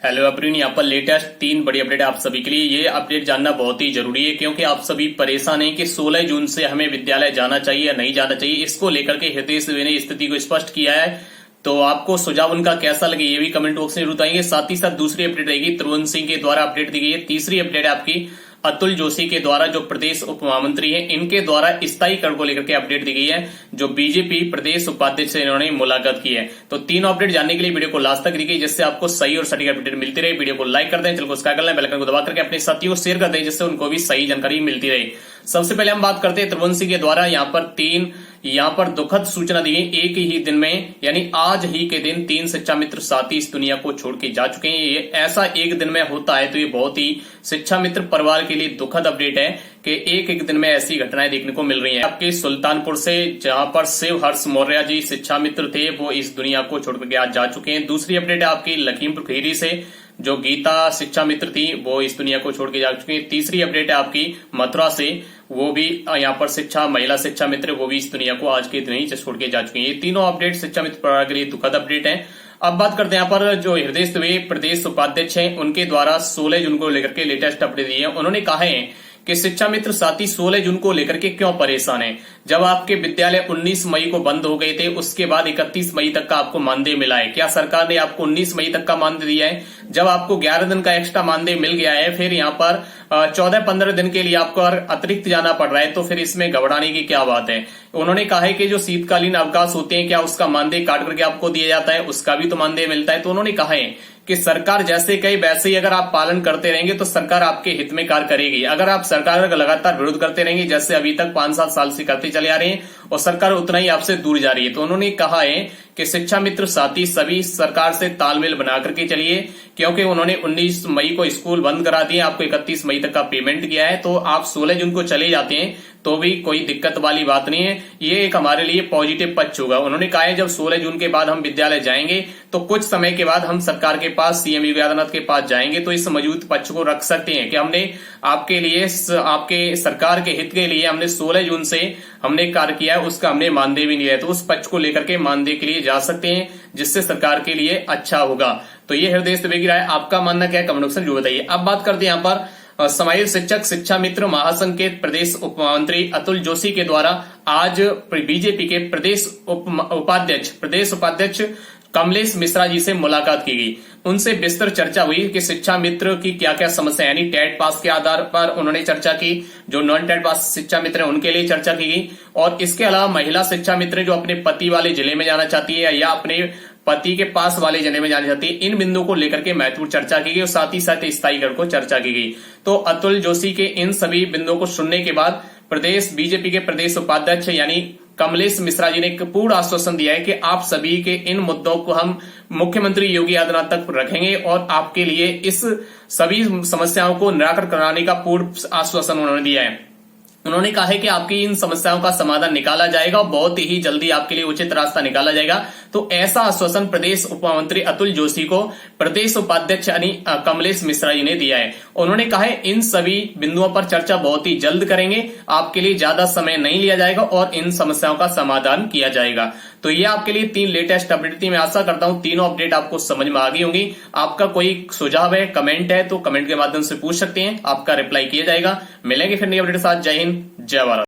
Hello everyone, यहाँ पर latest 3 बड़ी अपडेट आप सभी के लिए। ये अपडेट जानना बहुत ही जरूरी है क्योंकि आप सभी परेशान हैं कि 16 जून से हमें विद्यालय जाना चाहिए या नहीं जाना चाहिए। इसको लेकर के हृदय सिंह ने स्थिति को स्पष्ट किया है, तो आपको सुझाव उनका कैसा लगे ये भी कमेंट बॉक्स में जरूर बताएंगे। साथ ही साथ दूसरी अपडेट रहेगी त्रिभुवन सिंह के द्वारा अपडेट दी गई है। तीसरी अपडेट है आपकी अतुल जोशी के द्वारा, जो प्रदेश उप महामंत्री हैं, इनके द्वारा स्थायीकरण को लेकर के अपडेट दी गई है, जो बीजेपी प्रदेश उपाध्यक्ष से इन्होंने मुलाकात की है। तो तीनों अपडेट जानने के लिए वीडियो को लास्ट तक देखिए, जिससे आपको सही और सटीक अपडेट मिलती रहे। वीडियो को लाइक कर दें, चैनल को सब्सक्राइब कर लें, बेल आइकन को दबा करके अपने साथियों को शेयर कर दें, जिससे उनको भी सही जानकारी मिलती रहे। सबसे पहले हम बात करते हैं त्रिभुवन सिंह के द्वारा यहाँ पर दुखद सूचना दी गई। एक ही दिन में यानी आज ही के दिन 3 शिक्षा मित्र साथी इस दुनिया को छोड़ के जा चुके हैं। ये ऐसा एक दिन में होता है तो ये बहुत ही शिक्षा मित्र परिवार के लिए दुखद अपडेट है कि एक दिन में ऐसी घटनाएं देखने को मिल रही हैं। आपके सुल्तानपुर से जहां पर शिव हर्ष मौर्य जी शिक्षा मित्र थे, वो इस दुनिया को छोड़ के आज जा चुके हैं। दूसरी अपडेट है आपकी लखीमपुर खीरी से, जो गीता शिक्षा मित्र थी, वो इस दुनिया को छोड़ के जा चुकी है। तीसरी अपडेट है आपकी मथुरा से, वो भी यहाँ पर महिला शिक्षा मित्र, वो भी इस दुनिया को आज के दिन ही छोड़ के जा चुके हैं। ये तीनों अपडेट शिक्षा मित्र परिवार के लिए दुखद अपडेट है। अब बात करते हैं यहाँ पर जो हृदय सिंह प्रदेश उपाध्यक्ष हैं, उनके द्वारा 16 जून को लेकर के लेटेस्ट अपडेट दी है। उन्होंने कहा है कि शिक्षा मित्र साथी 16 जून को लेकर के क्यों परेशान हैं। जब आपके विद्यालय 19 मई को बंद हो गए थे, उसके बाद 31 मई तक का आपको मानदेय मिला है। क्या सरकार ने आपको 19 मई तक का मानदेय दिया है? जब आपको 11 दिन का एक्स्ट्रा मानदेय मिल गया है, फिर यहाँ पर 14-15 दिन के लिए आपको अतिरिक्त जाना पड़ रहा है, तो फिर इसमें घबराने की क्या बात है। उन्होंने कहा है कि जो शीतकालीन अवकाश होते हैं, क्या उसका मानदेय काट करके आपको दिया जाता है? उसका भी तो मानदेय मिलता है। तो उन्होंने कहा है कि सरकार जैसे कहे वैसे ही अगर आप पालन करते रहेंगे तो सरकार आपके हित में कार्य करेगी। अगर आप सरकार का लगातार विरोध करते रहेंगे, जैसे अभी तक 5-7 साल से करते चले आ रहे हैं, और सरकार उतना ही आपसे दूर जा रही है। तो उन्होंने कहा है कि शिक्षा मित्र साथी सभी सरकार से तालमेल बना करके चलिए, क्योंकि उन्होंने 19 मई को स्कूल बंद करा दिए, आपको 31 मई तक का पेमेंट किया है, तो आप 16 जून को चले जाते हैं तो भी कोई दिक्कत वाली बात नहीं है। ये एक हमारे लिए पॉजिटिव पक्ष होगा। उन्होंने कहा है जब 16 जून के बाद हम विद्यालय जाएंगे तो कुछ समय के बाद हम सरकार के पास, सीएम योगी आदित्यनाथ के पास जाएंगे, तो इस मजबूत पक्ष को रख सकते हैं कि हमने आपके लिए, आपके सरकार के हित के लिए हमने 16 जून से हमने कार्य किया है, उसका हमने मानदेय भी नहीं लिया है, तो उस पक्ष को लेकर के मानदेय के लिए जा सकते हैं, जिससे सरकार के लिए अच्छा होगा। तो ये हृदय सिंह की राय, आपका मानना क्या है कमेंट बॉक्स में जो बताइए। अब बात करते हैं यहाँ पर समाजिक शिक्षक शिक्षा मित्र महासंघ के प्रदेश उप महामंत्री अतुल जोशी के द्वारा आज बीजेपी के प्रदेश उपाध्यक्ष कमलेश मिश्रा जी से मुलाकात की गई। उनसे विस्तृत चर्चा हुई कि शिक्षा मित्र की क्या क्या समस्या, यानी टेट पास के आधार पर उन्होंने चर्चा की। जो नॉन टेट पास शिक्षा मित्र हैं उनके लिए चर्चा की गई, और इसके अलावा महिला शिक्षा मित्र जो अपने पति वाले जिले में जाना चाहती है या अपने पति के पास वाले जिले में जाना चाहती है, इन बिंदुओं को लेकर के महत्वपूर्ण चर्चा की गई, और साथ ही साथ स्थायीकरण को चर्चा की गई। तो अतुल जोशी के इन सभी बिंदुओं को सुनने के बाद बीजेपी के प्रदेश उपाध्यक्ष यानी कमलेश मिश्रा जी ने एक पूर्ण आश्वासन दिया है कि आप सभी के इन मुद्दों को हम मुख्यमंत्री योगी आदित्यनाथ तक रखेंगे, और आपके लिए इस सभी समस्याओं को निराकरण कराने का पूर्ण आश्वासन उन्होंने दिया है। उन्होंने कहा है कि आपकी इन समस्याओं का समाधान निकाला जाएगा और बहुत ही जल्दी आपके लिए उचित रास्ता निकाला जाएगा। तो ऐसा आश्वासन प्रदेश उप महामंत्री अतुल जोशी को प्रदेश उपाध्यक्ष यानी कमलेश मिश्रा जी ने दिया है। उन्होंने कहा है इन सभी बिंदुओं पर चर्चा बहुत ही जल्द करेंगे, आपके लिए ज्यादा समय नहीं लिया जाएगा और इन समस्याओं का समाधान किया जाएगा। तो ये आपके लिए 3 लेटेस्ट अपडेट थी। मैं आशा करता हूं तीनों अपडेट आपको समझ में आ गई होंगी। आपका कोई सुझाव है, कमेंट है, तो कमेंट के माध्यम से पूछ सकते हैं, आपका रिप्लाई किया जाएगा। मिलेंगे फिर नई अपडेट के साथ। जय हिंद, जय भारत।